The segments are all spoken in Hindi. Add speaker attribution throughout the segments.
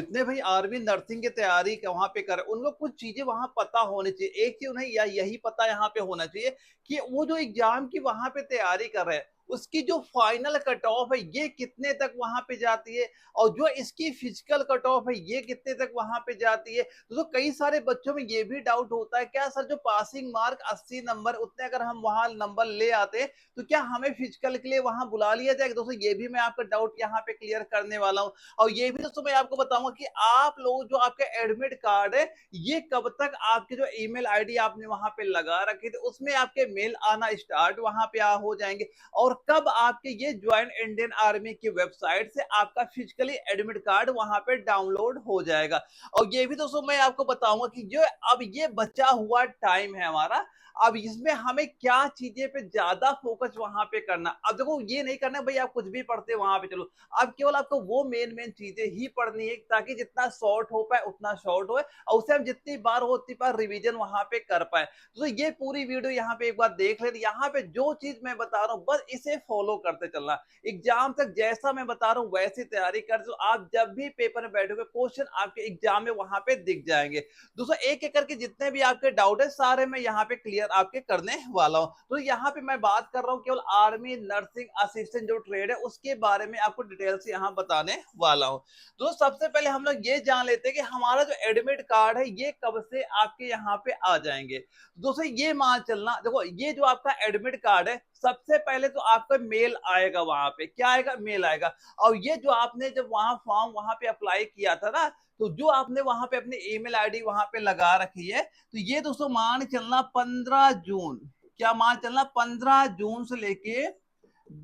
Speaker 1: जितने भाई आर्मी नर्सिंग की तैयारी वहां पे कर उनको कुछ चीजें वहां पता होनी चाहिए। एक चीज उन्हें यही पता यहाँ पे होना चाहिए कि वो जो एग्जाम की वहां पे तैयारी कर रहे हैं उसकी जो फाइनल कट ऑफ है ये कितने तक वहां पे जाती है, और जो इसकी फिजिकल कट ऑफ है ये कितने तक वहां पे जाती है। तो कई सारे बच्चों में ये भी डाउट होता है, क्या सर जो पासिंग मार्क 80 नंबर उतने अगर हम वहां नंबर ले आते तो क्या हमें फिजिकल के लिए वहां बुला लिया जाएगा। दोस्तों ये भी मैं आपका डाउट यहाँ पे क्लियर करने वाला हूँ। और ये भी दोस्तों मैं आपको बताऊंगा कि आप लोग जो आपके एडमिट कार्ड है ये कब तक आपके जो ईमेल आईडी आपने वहां पे लगा रखी थी उसमें आपके मेल आना स्टार्ट वहां पे हो जाएंगे, और कब आपके ये ज्वाइन इंडियन आर्मी की वेबसाइट से आपका फिजिकली एडमिट कार्ड वहां पे डाउनलोड हो जाएगा। और ये भी दोस्तों मैं आपको बताऊंगा कि जो अब ये बचा हुआ टाइम है हमारा, अब इसमें हमें क्या चीजें पे ज्यादा फोकस वहां पे करना। अब देखो ये नहीं करना भाई आप कुछ भी पढ़ते वहां पे चलो, अब केवल आपको वो मेन मेन चीजें ही पढ़नी है ताकि जितना शॉर्ट हो पाए उतना शॉर्ट हो, और उसे हम जितनी बार हो उतनी बार रिवीजन वहां पे कर पाए। तो ये पूरी वीडियो यहाँ पे एक बार देख ले, यहाँ पे जो चीज मैं बता रहा हूँ बस इसे फॉलो करते चलना। एग्जाम तक जैसा मैं बता रहा हूँ वैसी तैयारी कर, जो आप जब भी पेपर में बैठोगे क्वेश्चन आपके एग्जाम में वहां पे दिख जाएंगे। दोस्तों एक एक करके जितने भी आपके डाउट है सारे मैं यहाँ पे क्लियर आपके करने वाला हूँ। तो यहाँ पे मैं बात कर रहा हूँ केवल आर्मी नर्सिंग असिस्टेंट जो ट्रेड है उसके बारे में आपको डिटेल से यहाँ बताने वाला हूँ। तो सबसे पहले हम लोग ये जान लेते हैं कि हमारा जो एडमिट कार्ड है ये कब से आपके यहाँ पे आ जाएंगे। दोस्तों ये मान चलना, देखो ये जो आपका एडमिट कार्ड है सबसे पहले तो आपका मेल आएगा, वहां पे क्या आएगा, मेल आएगा। और ये जो आपने जब वहां फॉर्म वहां पे अप्लाई किया था ना, तो जो आपने वहां पे अपनी ईमेल आईडी वहां पे लगा रखी है, तो ये दोस्तों मान चलना 15 जून, क्या मान चलना 15 जून से लेके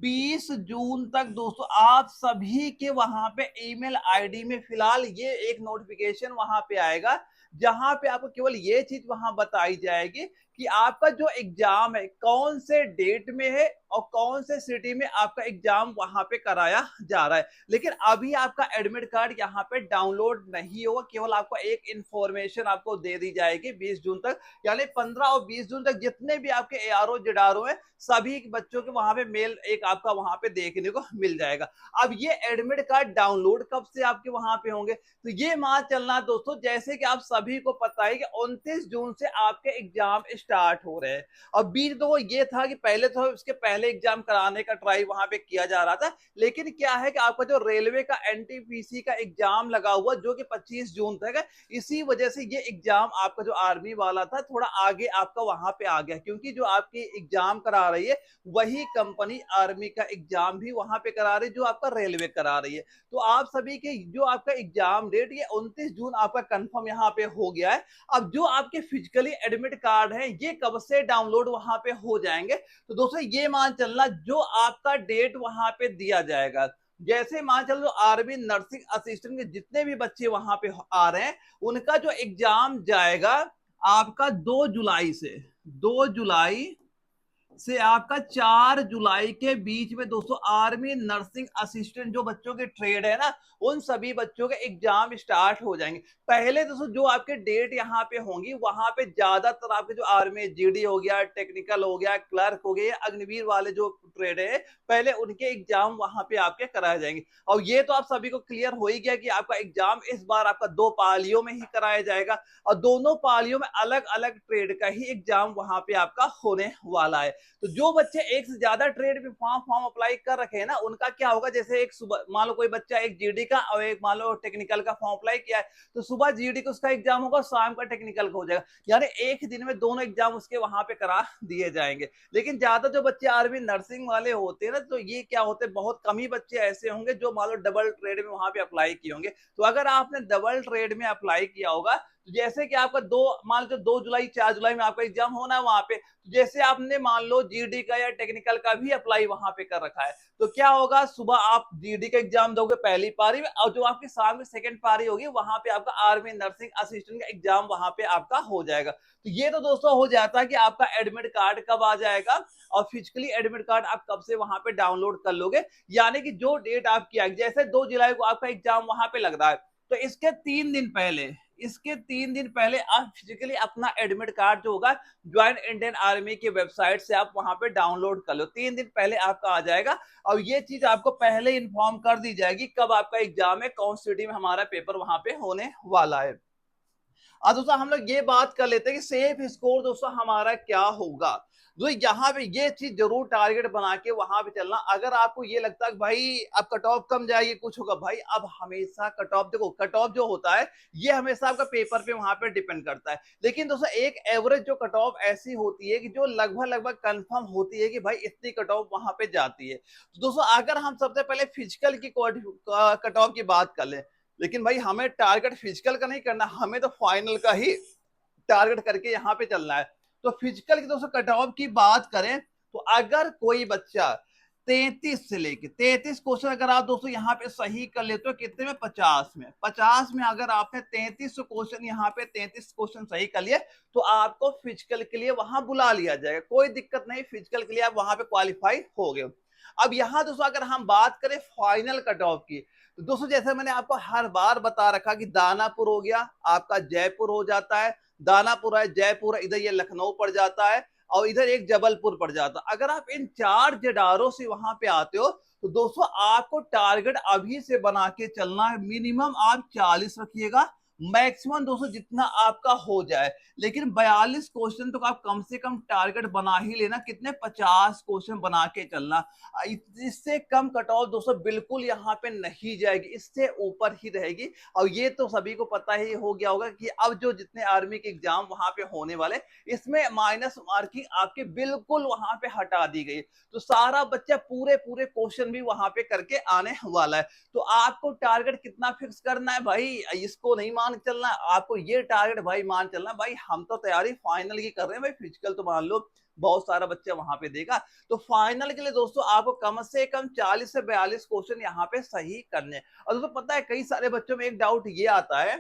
Speaker 1: 20 जून तक दोस्तों आप सभी के वहां पे ईमेल आईडी में फिलहाल ये एक नोटिफिकेशन वहां पे आएगा, जहां पे आपको केवल ये चीज वहां बताई जाएगी कि आपका जो एग्जाम है कौन से डेट में है और कौन से सिटी में आपका एग्जाम वहां पे कराया जा रहा है। लेकिन अभी आपका एडमिट कार्ड यहाँ पे डाउनलोड नहीं होगा, केवल आपको एक इंफॉर्मेशन आपको दे दी जाएगी 20 जून तक, यानी 15 और 20 जून तक जितने भी आपके एआरओ जिडारो हैं सभी बच्चों के वहां पे मेल एक आपका वहां पे देखने को मिल जाएगा। अब ये एडमिट कार्ड डाउनलोड कब से आपके वहां पे होंगे, तो ये मान चलना दोस्तों जैसे कि आप सभी को पता है कि 29 जून से आपके एग्जाम स्टार्ट हो रहे हैं। और बीच तो ये था कि पहले तो उसके पहले एग्जाम कराने का ट्राई वहां पे किया जा रहा था, लेकिन क्या है कि आपका जो रेलवे का एनटीपीसी का एग्जाम लगा हुआ जो कि 25 जून तक है, इसी वजह से ये एग्जाम आपका जो आर्मी वाला था थोड़ा आगे आपका वहां पे आ गया, क्योंकि जो आपकी एग्जाम करा रही है वही कंपनी आर्मी का एग्जाम भी वहां पे करा रही है जो आपका रेलवे करा रही है। तो आप सभी के जो आपका एग्जाम डेट ये 29 जून आपका कंफर्म यहाँ पे हो गया है। अब जो आपके फिजिकली एडमिट कार्ड है ये कब से डाउनलोड वहां पे हो जाएंगे, तो दोस्तों ये मान चलना जो आपका डेट वहां पे दिया जाएगा, जैसे मान चलो आर्मी नर्सिंग असिस्टेंट के जितने भी बच्चे वहां पे आ रहे हैं उनका जो एग्जाम जाएगा आपका 2 जुलाई से, 2 जुलाई से आपका 4 जुलाई के बीच में दोस्तों आर्मी नर्सिंग असिस्टेंट जो बच्चों के ट्रेड है ना उन सभी बच्चों के एग्जाम स्टार्ट हो जाएंगे। पहले दोस्तों जो आपके डेट यहाँ पे होंगी वहां पे ज्यादातर आपके जो आर्मी जीडी हो गया, टेक्निकल हो गया, क्लर्क हो गया, अग्निवीर वाले जो ट्रेड है पहले उनके एग्जाम वहां पे आपके कराए जाएंगे। और ये तो आप सभी को क्लियर हो ही गया कि आपका एग्जाम इस बार आपका 2 पालियों में ही कराया जाएगा, और दोनों पालियों में अलग अलग ट्रेड का ही एग्जाम वहां पे आपका होने वाला है। तो जो बच्चे एक से ज्यादा ट्रेड में फॉर्म फॉर्म अप्लाई कर रखे हैं ना उनका क्या होगा, जैसे एक सुबह मान लो कोई बच्चा एक जीडी का और एक मान लो टेक्निकल का फॉर्म अप्लाई किया है, तो सुबह जीडी का उसका एग्जाम होगा, शाम का टेक्निकल का हो जाएगा, यानी एक दिन में दोनों एग्जाम उसके वहां पे करा दिए जाएंगे। लेकिन ज्यादा जो बच्चे आर्मी नर्सिंग वाले होते हैं ना तो ये क्या होते हैं, बहुत कम ही बच्चे ऐसे होंगे जो मान लो डबल ट्रेड में वहां पे अप्लाई किए होंगे। तो अगर आपने डबल ट्रेड में अप्लाई किया होगा तो जैसे कि आपका दो मान लो 2 जुलाई 4 जुलाई में आपका एग्जाम होना है वहां पे, जैसे आपने मान लो जीडी का या टेक्निकल का भी अप्लाई वहां पे कर रखा है, तो क्या होगा सुबह आप जीडी का एग्जाम दोगे पहली पारी में, और जो आपकी शाम में सेकंड पारी होगी वहां पे आपका आर्मी नर्सिंग असिस्टेंट का एग्जाम वहां पे आपका हो जाएगा। तो ये तो दोस्तों हो जाता है कि आपका एडमिट कार्ड कब आ जाएगा और फिजिकली एडमिट कार्ड आप कब से वहां पे डाउनलोड कर लोगे, यानी कि जो डेट आपकी आएगी, जैसे 2 जुलाई को आपका एग्जाम वहां पे लग रहा है तो इसके 3 दिन पहले, इसके 3 दिन पहले आप फिजिकली अपना एडमिट कार्ड जो होगा ज्वाइंट इंडियन आर्मी की वेबसाइट से आप वहां पे डाउनलोड कर लो। 3 दिन पहले आपका आ जाएगा और ये चीज आपको पहले इन्फॉर्म कर दी जाएगी कब आपका एग्जाम है, कौन सिटी में हमारा पेपर वहां पे होने वाला है। अब दोस्तों हम लोग ये बात कर लेते हैं कि सेफ स्कोर दोस्तों हमारा क्या होगा। तो यहाँ पे ये चीज जरूर टारगेट बना के वहां पे चलना। अगर आपको ये लगता है कि भाई अब कट ऑफ कम जाएगी कुछ होगा, भाई अब हमेशा कट ऑफ, देखो कट ऑफ जो होता है ये हमेशा आपका पेपर पे वहां पे डिपेंड करता है, लेकिन दोस्तों एक एवरेज जो कट ऑफ ऐसी होती है कि जो लगभग लगभग कंफर्म होती है कि भाई इतनी कट ऑफ वहां पे जाती है। तो दोस्तों अगर हम सबसे पहले फिजिकल की कट ऑफ की बात कर लें, लेकिन भाई हमें टारगेट फिजिकल का नहीं करना, हमें तो फाइनल का ही टारगेट करके यहाँ पे चलना है। तो फिजिकल की दोस्तों कट ऑफ की बात करें तो अगर कोई बच्चा 33 से लेके 33 क्वेश्चन अगर आप दोस्तों यहाँ पे सही कर लेते हो कितने में, 50 में अगर आपने 33 क्वेश्चन यहाँ पे 33 क्वेश्चन सही कर लिए तो आपको फिजिकल के लिए वहां बुला लिया जाएगा, कोई दिक्कत नहीं, फिजिकल के लिए आप वहां पे क्वालिफाई हो गए। अब यहाँ दोस्तों अगर हम बात करें फाइनल कट ऑफ की, तो दोस्तों जैसे मैंने आपको हर बार बता रखा कि दानापुर हो गया आपका, जयपुर हो जाता है, दानापुर है, जयपुर है, इधर ये लखनऊ पड़ जाता है और इधर एक जबलपुर पड़ जाता है। अगर आप इन 4 जडारों से वहां पे आते हो तो दोस्तों आपको टारगेट अभी से बना के चलना है, मिनिमम आप 40 रखिएगा, मैक्सिमम दोस्तों जितना आपका हो जाए, लेकिन 42 क्वेश्चन तो आप कम से कम टारगेट बना ही लेना, कितने 50 क्वेश्चन बना के चलना। इससे कम कट ऑफ दोस्तों बिल्कुल यहाँ पे नहीं जाएगी, इससे ऊपर ही रहेगी। और ये तो सभी को पता ही हो गया होगा कि अब जो जितने आर्मी के एग्जाम वहां पे होने वाले, इसमें माइनस मार्किंग आपके बिल्कुल वहां पे हटा दी गई, तो सारा बच्चा पूरे पूरे क्वेश्चन भी वहां पे करके आने वाला है। तो आपको टारगेट कितना फिक्स करना है भाई, इसको नहीं मान चलना, आपको ये टारगेट भाई मान चलना, भाई हम तो तैयारी फाइनल की कर रहे हैं, भाई फिजिकल तो मान लो बहुत सारा बच्चा वहां पे देगा, तो फाइनल के लिए दोस्तों आपको कम से कम 40 से 42 क्वेश्चन यहाँ पे सही करने। और दोस्तों पता है कई सारे बच्चों में एक डाउट ये आता है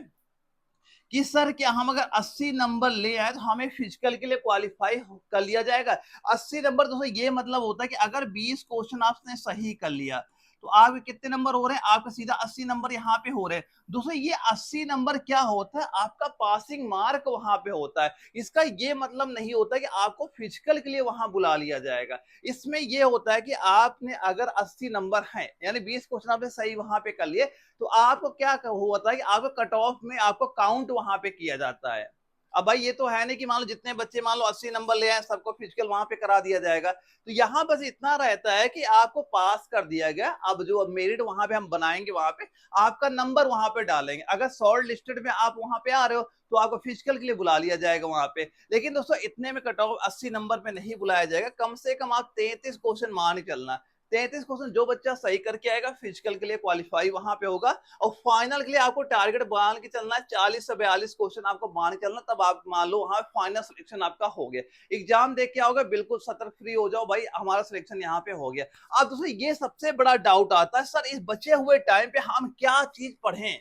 Speaker 1: कि सर क्या हम अगर 80 नंबर ले आए तो हमें फिजिकल के लिए क्वालिफाई कर लिया जाएगा। 80 नंबर दोस्तों ये मतलब होता है कि अगर 20 क्वेश्चन आपने सही कर लिया तो आपके कितने नंबर हो रहे हैं, आपका सीधा 80 नंबर यहाँ पे हो रहे हैं। दोस्तों ये 80 नंबर क्या होता है, आपका पासिंग मार्क वहां पे होता है, इसका ये मतलब नहीं होता कि आपको फिजिकल के लिए वहां बुला लिया जाएगा। इसमें ये होता है कि आपने अगर 80 नंबर हैं यानी 20 क्वेश्चन आपने सही वहां पे कर लिए, तो आपको क्या होता है कि आपको कट ऑफ में आपको काउंट वहां पे किया जाता है। अब भाई ये तो है नहीं कि मान लो जितने बच्चे मान लो 80 नंबर ले आए सबको फिजिकल वहां पे करा दिया जाएगा, तो यहाँ बस इतना रहता है कि आपको पास कर दिया गया। अब जो मेरिट वहां पे हम बनाएंगे वहां पे आपका नंबर वहां पे डालेंगे, अगर शॉर्ट लिस्टेड में आप वहां पे आ रहे हो तो आपको फिजिकल के लिए बुला लिया जाएगा वहां पे। लेकिन दोस्तों इतने में कट ऑफ 80 नंबर पे नहीं बुलाया जाएगा, कम से कम आप 33 क्वेश्चन मान चलना, 33 क्वेश्चन जो बच्चा सही करके आएगा फिजिकल के लिए क्वालिफाई वहां पे होगा। और फाइनल के लिए आपको टारगेट मान के चलना है 40 से 42 क्वेश्चन आपको मान के चलना, तब आप मान लो वहां फाइनल सिलेक्शन आपका हो गया। एग्जाम देख के आओगे बिल्कुल सतर्क फ्री हो जाओ, भाई हमारा सिलेक्शन यहाँ पे हो गया। अब दोस्तों ये सबसे बड़ा डाउट आता है, सर इस बचे हुए टाइम पे हम क्या चीज पढ़ें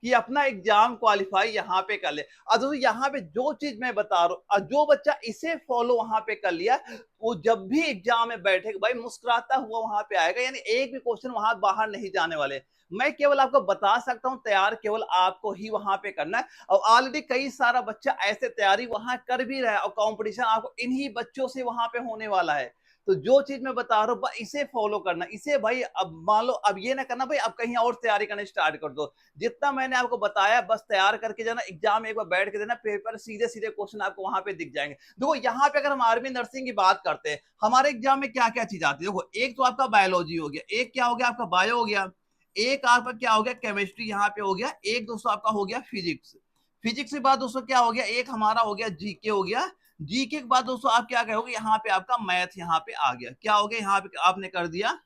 Speaker 1: कि अपना एग्जाम क्वालिफाई यहाँ पे कर ले। अब यहाँ पे जो चीज मैं बता रहा हूँ, जो बच्चा इसे फॉलो वहां पे कर लिया वो जब भी एग्जाम में बैठेगा भाई मुस्कुराता हुआ वहां पे आएगा, यानी एक भी क्वेश्चन वहां बाहर नहीं जाने वाले। मैं केवल आपको बता सकता हूं तैयार केवल आपको ही वहां पे करना है, और ऑलरेडी कई सारा बच्चा ऐसे तैयारी वहां कर भी रहा है और कंपटीशन आपको इन्हीं बच्चों से वहां पे होने वाला है। तो जो चीज मैं बता रहा हूँ इसे फॉलो करना, इसे भाई अब मान लो अब ये ना करना भाई अब कहीं और तैयारी करना स्टार्ट कर दो, जितना मैंने आपको बताया बस तैयार करके जाना, एग्जाम एक बार बैठ के देना, पेपर सीधे सीधे क्वेश्चन आपको वहां पे दिख जाएंगे। देखो यहाँ पे अगर हम आर्मी नर्सिंग की बात करते हैं हमारे एग्जाम में क्या क्या चीज आती है, देखो एक तो आपका बायोलॉजी हो गया, एक क्या हो गया आपका बायो हो गया, एक आपका क्या हो गया केमिस्ट्री यहाँ पे हो गया, एक दोस्तों आपका हो गया फिजिक्स, फिजिक्स के बाद दोस्तों क्या हो गया एक हमारा हो गया जीके हो गया, जीके के बाद दोस्तों आप क्या कहोगे यहाँ पे आपका मैथ यहाँ पे आ गया, क्या हो गया यहाँ पे आपने कर दिया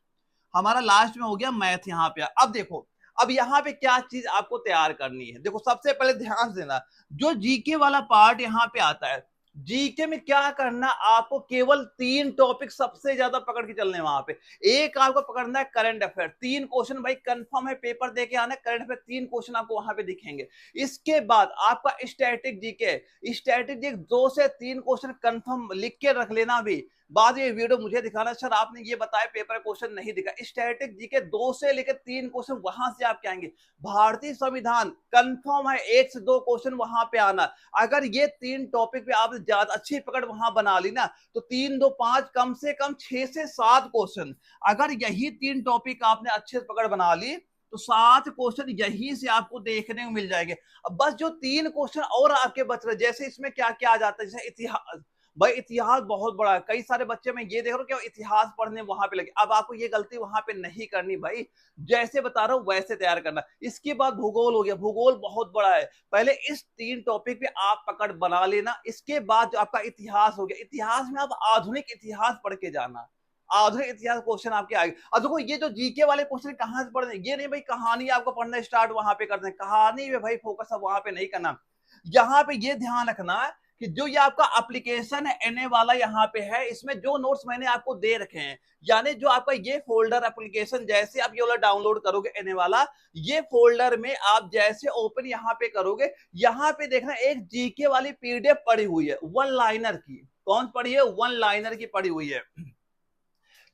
Speaker 1: हमारा लास्ट में हो गया मैथ यहाँ पे। अब देखो अब यहाँ पे क्या चीज आपको तैयार करनी है, देखो सबसे पहले ध्यान देना जो जीके वाला पार्ट यहाँ पे आता है, जीके में क्या करना आपको केवल 3 टॉपिक सबसे ज्यादा पकड़ के चलने वहां पे। एक आपको पकड़ना है करंट अफेयर, 3 क्वेश्चन भाई कंफर्म है पेपर देके आना, करंट अफेयर 3 क्वेश्चन आपको वहां पे दिखेंगे। इसके बाद आपका स्टैटिक जीके, स्टैटिक जीके 2 से 3 क्वेश्चन कंफर्म लिख के रख लेना भी, बाद में ये वीडियो मुझे दिखाना सर आपने ये बताया पेपर क्वेश्चन नहीं दिखा। स्टैटिक जीके 2 से लेकर 3 क्वेश्चन वहां से आपके आएंगे। भारतीय संविधान कंफर्म है 1 से 2 क्वेश्चन वहां पे आना। अगर ये 3 टॉपिक पे आपने ज्यादा अच्छी पकड़ वहां बना ली ना तो 3 2 5 कम से कम 6 से 7 क्वेश्चन। अगर यही 3 टॉपिक आपने अच्छे से पकड़ बना ली तो 7 क्वेश्चन यहीं से आपको देखने को मिल जाएंगे। अब बस जो 3 क्वेश्चन और आपके बच रहे, जैसे इसमें क्या क्या आ जाता है, जैसे इतिहास। भाई इतिहास बहुत बड़ा है, कई सारे बच्चे मैं ये देख रहा हूँ कि इतिहास पढ़ने वहां पे लगे। अब आपको ये गलती वहां पे नहीं करनी भाई, जैसे बता रहा हूँ वैसे तैयार करना। इसके बाद भूगोल हो गया, भूगोल बहुत बड़ा है। पहले इस 3 टॉपिक पे आप पकड़ बना लेना। इसके बाद जो आपका इतिहास हो गया, इतिहास में आप आधुनिक इतिहास पढ़ के जाना। आधुनिक इतिहास क्वेश्चन आपके आएंगे। अब देखो ये जो जीके वाले क्वेश्चन कहां से पढ़ने, ये नहीं भाई कहानी आपको पढ़ना स्टार्ट वहां पे करते हैं, कहानी में भाई फोकस अब वहां पे नहीं करना। यहाँ पे ये ध्यान रखना कि जो ये आपका एप्लीकेशन है एनए वाला यहाँ पे है, इसमें जो नोट्स मैंने आपको दे रखे हैं, यानी जो आपका ये फोल्डर एप्लीकेशन जैसे आप ये वाला डाउनलोड करोगे एनए वाला, ये फोल्डर में आप जैसे ओपन यहाँ पे करोगे, यहाँ पे देखना एक जीके वाली पीडीएफ पड़ी हुई है वन लाइनर की। कौन पड़ी है? वन लाइनर की पड़ी हुई है।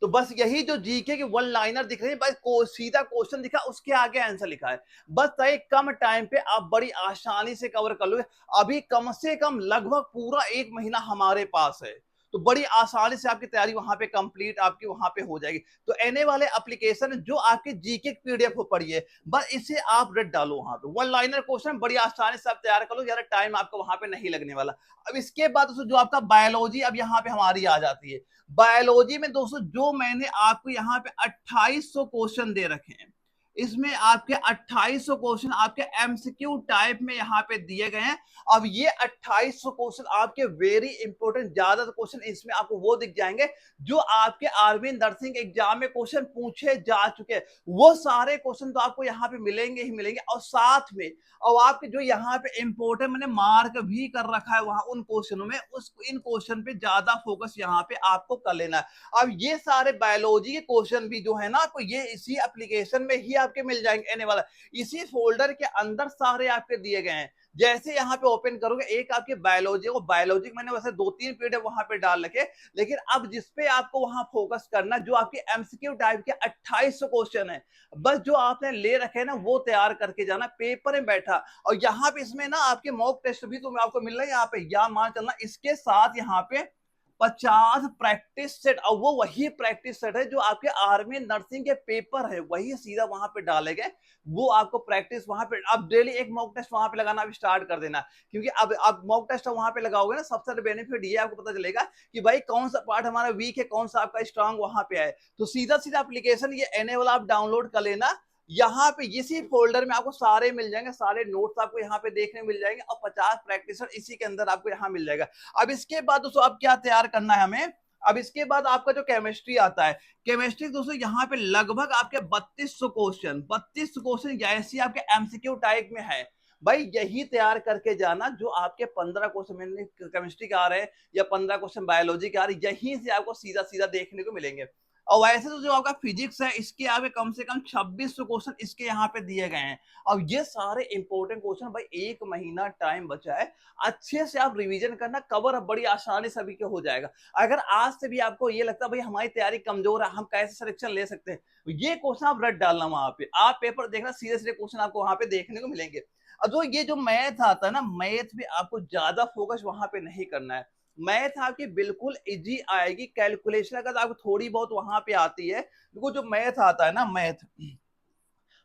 Speaker 1: तो बस यही जो जीके की वन लाइनर दिख रही है, बस सीधा क्वेश्चन दिखा, उसके आगे आंसर लिखा है। बस तय कम टाइम पे आप बड़ी आसानी से कवर कर लोगे। अभी कम से कम लगभग पूरा 1 महीना हमारे पास है, तो बड़ी आसानी से आपकी तैयारी वहां पे कंप्लीट आपकी वहां पे हो जाएगी। तो एनए वाले एप्लीकेशन जो आपके जीके की पीडीएफ हो पड़ी है, बस इसे आप रट डालो वहां पे, वन लाइनर क्वेश्चन बड़ी आसानी से आप तैयार कर लो, ज्यादा टाइम आपको वहां पे नहीं लगने वाला। अब इसके बाद जो आपका बायोलॉजी अब यहाँ पे हमारी आ जाती है। बायोलॉजी में दोस्तों जो मैंने आपको यहाँ पे 2800 क्वेश्चन दे रखे हैं, इसमें आपके 2800 क्वेश्चन आपके एमसीक्यू टाइप में यहाँ पे दिए गए हैं। अब ये 2800 क्वेश्चन आपके वेरी इंपॉर्टेंट, ज्यादातर क्वेश्चन इसमें आपको वो दिख जाएंगे जो आपके आर्मी नर्सिंग एग्जाम में क्वेश्चन पूछे जा चुके हैं। वो सारे क्वेश्चन तो आपको यहाँ पे मिलेंगे ही मिलेंगे, और साथ में और आपके जो यहाँ पे इंपॉर्टेंट मैंने मार्क भी कर रखा है वहां उन क्वेश्चनों में, उस इन क्वेश्चन पे ज्यादा फोकस यहाँ पे आपको कर लेना है। अब ये सारे बायोलॉजी के क्वेश्चन भी जो है ना, आपको ये इसी एप्लीकेशन में ही आपके मिल जाएंगे एनए वाला, इसी फोल्डर के अंदर सारे आपके दिए गए हैं। जैसे यहाँ पे ओपन करोगे एक आपके बायोलॉजी को, बायोलॉजी मैंने वैसे 2-3 पीडीएफ वहां पे डाल रखे, लेकिन अब जिसपे आपको वहां फोकस करना जो आपके एमसीक्यू टाइप के 2800 क्वेश्चन है, बस जो आपने ले रखे ना वो तैयार करके जाना पेपर में बैठा। और यहाँ पे इसमें ना आपके मॉक टेस्ट भी तो आपको मिल रहा है यहाँ पे, या मान चलना इसके साथ यहाँ पे 50 प्रैक्टिस सेट, और वो वही प्रैक्टिस सेट है जो आपके आर्मी नर्सिंग के पेपर है, वही सीधा वहां पे डाले गए। वो आपको प्रैक्टिस वहां पे अब डेली एक मॉक टेस्ट वहां पे लगाना अब स्टार्ट कर देना, क्योंकि अब आप मॉक टेस्ट वहां पे लगाओगे ना, सबसे बेनिफिट ये आपको पता चलेगा कि भाई कौन सा पार्ट हमारा वीक है, कौन सा आपका स्ट्रांग वहां पे है। तो सीधा सीधा एप्लीकेशन ये एनए वाला आप डाउनलोड कर लेना। यहाँ पे इसी फोल्डर में आपको सारे मिल जाएंगे, सारे नोट्स आपको यहाँ पे देखने मिल जाएंगे, और 50 प्रैक्टिसर इसी के अंदर आपको यहाँ मिल जाएगा। अब इसके बाद दोस्तों अब क्या तैयार करना है हमें, अब इसके बाद आपका जो केमिस्ट्री आता है, केमिस्ट्री दोस्तों यहाँ पे लगभग आपके 3200 क्वेश्चन जैसे आपके एमसीक्यू टाइप में है, भाई यही तैयार करके जाना। जो आपके 15 क्वेश्चन केमिस्ट्री के आ रहे हैं या 15 क्वेश्चन बायोलॉजी के आ रहे हैं, यहीं से आपको सीधा सीधा देखने को मिलेंगे। और वैसे तो जो आपका फिजिक्स है इसके आगे कम से कम 2600 क्वेश्चन इसके यहाँ पे दिए गए हैं। अब ये सारे इंपॉर्टेंट क्वेश्चन, भाई 1 महीना टाइम बचा है, अच्छे से आप रिवीजन करना, कवर अब बड़ी आसानी सभी के हो जाएगा। अगर आज से भी आपको ये लगता है भाई हमारी तैयारी कमजोर है, हम कैसे सिलेक्शन ले सकते हैं, ये क्वेश्चन आप रट डालना वहां पे, आप पेपर देखना, सीधे सीधे क्वेश्चन आपको वहां पे देखने को मिलेंगे। अब जो ये जो मैथ आता है ना, मैथ भी आपको ज्यादा फोकस वहां पे नहीं करना है। मैथ आपकी बिल्कुल इजी आएगी, कैलकुलेशन अगर आपको थोड़ी बहुत वहां पे आती है, देखो जो मैथ आता है ना,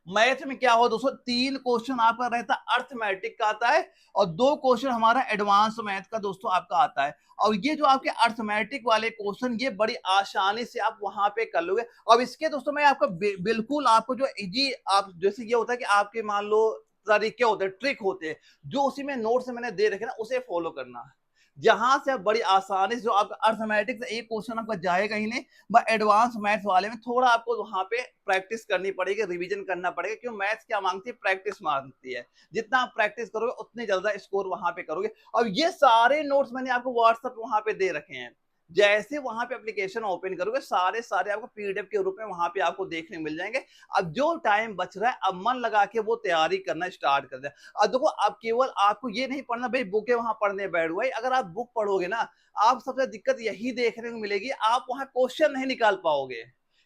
Speaker 1: मैथ में क्या हो दोस्तों, 3 क्वेश्चन आपका रहता है अर्थमेटिक का आता है, और 2 क्वेश्चन हमारा एडवांस मैथ का दोस्तों आपका आता है। और ये जो आपके अर्थमेटिक वाले क्वेश्चन ये बड़ी आसानी से आप वहां पे कर लोगे। अब इसके दोस्तों मैं आपको बिल्कुल आपको जो इजी, आप जैसे ये होता है कि आपके मान लो तरीके होते हैं, ट्रिक होते हैं, जो उसी में नोट से मैंने दे रखे ना, उसे फॉलो करना है। जहां से आप बड़ी आसानी से जो आपका अर्थमेटिक से एक क्वेश्चन आपका जाएगा ही नहीं, बस एडवांस मैथ्स वाले में थोड़ा आपको वहां पे प्रैक्टिस करनी पड़ेगी, रिवीजन करना पड़ेगा, क्यों मैथ्स क्या मांगती है, प्रैक्टिस मांगती है। जितना आप प्रैक्टिस करोगे उतनी ज्यादा स्कोर वहां पे करोगे। और ये सारे नोट्स मैंने आपको व्हाट्सएप वहां पे दे रखे हैं, जैसे वहां पे एप्लीकेशन ओपन करोगे सारे सारे आपको पीडीएफ के रूप में वहां पे आपको देखने मिल जाएंगे। अब जो टाइम बच रहा है अब मन लगा के वो तैयारी करना स्टार्ट कर दे। अब देखो अब केवल आपको ये नहीं पढ़ना भाई बुकें वहां पढ़ने बैठ गए, अगर आप बुक पढ़ोगे ना आप सबसे दिक्कत यही देखने को मिलेगी, आप वहां क्वेश्चन नहीं निकाल पाओगे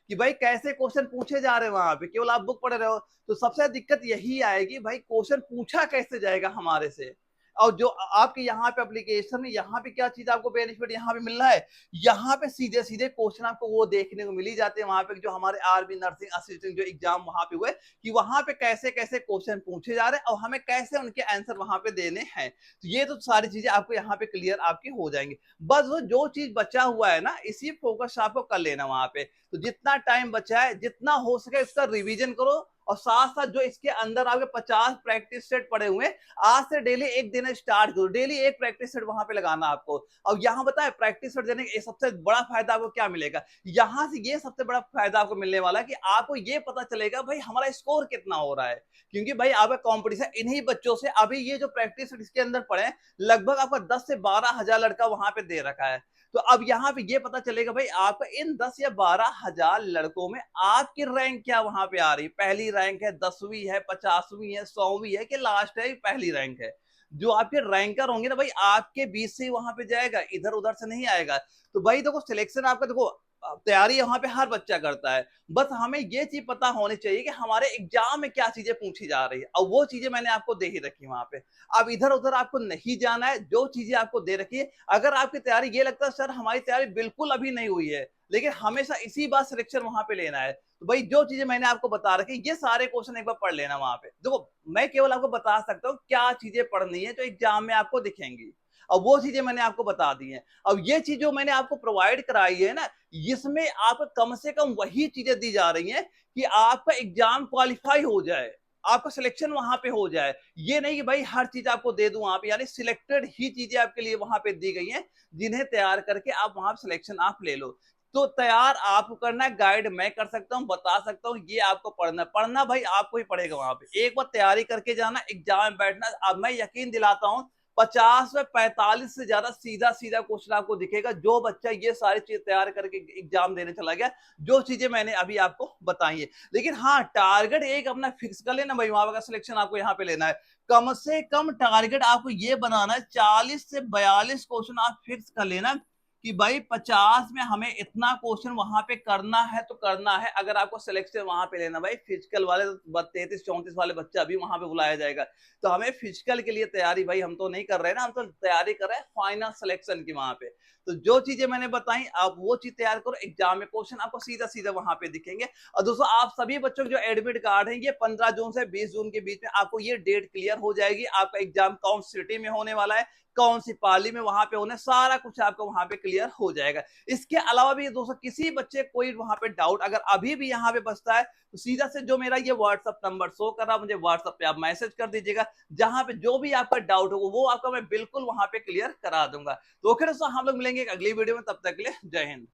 Speaker 1: कि भाई कैसे क्वेश्चन पूछे जा रहे हैं, वहां पे केवल आप बुक पढ़ रहे हो तो सबसे दिक्कत यही आएगी भाई क्वेश्चन पूछा कैसे जाएगा हमारे से। और जो आपके यहाँ पे एप्लीकेशन में यहाँ पे क्या चीज आपको बेनिफिट यहाँ पे मिल रहा है, यहाँ पे सीधे सीधे क्वेश्चन आपको वो देखने को मिल जाते हैं वहां पे जो हमारे आरबी नर्सिंग असिस्टेंट जो एग्जाम वहां पे हुए कि वहां पे कैसे कैसे क्वेश्चन पूछे जा रहे हैं और हमें कैसे उनके आंसर वहां पे देने हैं। तो ये तो सारी चीजें आपको यहाँ पे क्लियर आपकी हो जाएंगी। बस वो जो चीज बचा हुआ है ना इसी फोकस आपको कर लेना वहां पे। तो जितना टाइम बचा है जितना हो सके इसका रिविजन करो और साथ साथ जो इसके अंदर आपके 50 प्रैक्टिस सेट पड़े हुए हैं आज से डेली एक देना स्टार्ट करो, डेली एक प्रैक्टिस सेट वहां पे लगाना आपको। अब यहाँ बताए प्रैक्टिस सेट देने का सबसे बड़ा फायदा आपको क्या मिलेगा, यहाँ से ये सबसे बड़ा फायदा आपको मिलने वाला है कि आपको ये पता चलेगा भाई हमारा स्कोर कितना हो रहा है। क्योंकि भाई आपका कॉम्पिटिशन इन्हीं बच्चों से, अभी ये जो प्रैक्टिस सेट इसके अंदर पड़े लगभग आपका 10 से 12 हजार लड़का वहां पे दे रखा है। तो अब यहाँ पे ये पता चलेगा भाई आपका इन 10 या 12 हजार लड़कों में आपकी रैंक क्या वहां पे आ रही है, पहली रैंक है, 10वीं है, 50वीं है, 100वीं है कि लास्ट है पहली रैंक है। जो आपके रैंकर होंगे ना भाई आपके बीच से वहां पे जाएगा, इधर उधर से नहीं आएगा। तो भाई देखो सिलेक्शन आपका देखो तैयारी वहां पे हर बच्चा करता है, बस हमें ये चीज पता होनी चाहिए कि हमारे एग्जाम में क्या चीजें पूछी जा रही है और वो चीजें मैंने आपको दे ही रखी वहां पे। अब इधर उधर आपको नहीं जाना है, जो चीजें आपको दे रखी है। अगर आपकी तैयारी ये लगता है सर हमारी तैयारी बिल्कुल अभी नहीं हुई है लेकिन हमेशा इसी बार सिलेक्शन वहां पे लेना है, तो भाई जो चीजें मैंने आपको बता रखी ये सारे क्वेश्चन एक बार पढ़ लेना वहां पे। देखो मैं केवल आपको बता सकता हूँ क्या चीजें पढ़नी है जो एग्जाम में आपको दिखेंगी, अब वो चीजें मैंने आपको बता दी हैं। अब ये चीज जो मैंने आपको प्रोवाइड कराई है ना इसमें आप कम से कम वही चीजें दी जा रही हैं कि आपका एग्जाम क्वालिफाई हो जाए, आपका सिलेक्शन वहां पे हो जाए। ये नहीं कि भाई हर चीज आपको दे दूं वहां पे, यानी सिलेक्टेड ही चीजें आपके लिए वहां पे दी गई हैं जिन्हें तैयार करके आप वहां सिलेक्शन आप ले लो। तो तैयार आपको करना है, गाइड मैं कर सकता हूँ बता सकता हूँ, ये आपको पढ़ना पढ़ना भाई आपको ही पड़ेगा वहां पे। एक बार तैयारी करके जाना एग्जाम में बैठना, अब मैं यकीन दिलाता हूँ 50 में 45 से ज्यादा सीधा सीधा क्वेश्चन आपको दिखेगा जो बच्चा ये सारी चीज तैयार करके एग्जाम देने चला गया जो चीजें मैंने अभी आपको बताई है। लेकिन हाँ टारगेट एक अपना फिक्स कर लेना भाई, वहां का सिलेक्शन आपको यहाँ पे लेना है। कम से कम टारगेट आपको ये बनाना है 40 से 42 क्वेश्चन आप फिक्स कर लेना कि भाई 50 में हमें इतना क्वेश्चन वहां पे करना है तो करना है। अगर आपको सिलेक्शन वहां पे लेना भाई फिजिकल वाले 33-34 वाले बच्चे अभी वहां पे बुलाया जाएगा, तो हमें फिजिकल के लिए तैयारी भाई हम तो नहीं कर रहे हैं ना, हम तो तैयारी कर रहे हैं फाइनल सिलेक्शन की वहां पे। तो जो चीजें मैंने बताई आप वो चीज तैयार करो, एग्जाम में क्वेश्चन आपको सीधा सीधा वहां पे दिखेंगे। और दोस्तों आप सभी बच्चों के जो एडमिट कार्ड है ये 15 जून से 20 जून के बीच में आपको ये डेट क्लियर हो जाएगी। आपका एग्जाम कौन सिटी में होने वाला है, कौन सी पाली में वहां पे होने, सारा कुछ आपको वहां पे क्लियर हो जाएगा। इसके अलावा भी दोस्तों किसी बच्चे कोई वहां पे डाउट अगर अभी भी यहाँ पे बचता है तो सीधा से जो मेरा ये व्हाट्सअप नंबर शो कर रहा है मुझे व्हाट्सअप पे आप मैसेज कर दीजिएगा, जहां पे जो भी आपका डाउट होगा वो आपका मैं बिल्कुल वहां पे क्लियर करा दूंगा। तो ओके दोस्तों हम लोग मिलेंगे एक अगली वीडियो में, तब तक के लिए जय हिंद।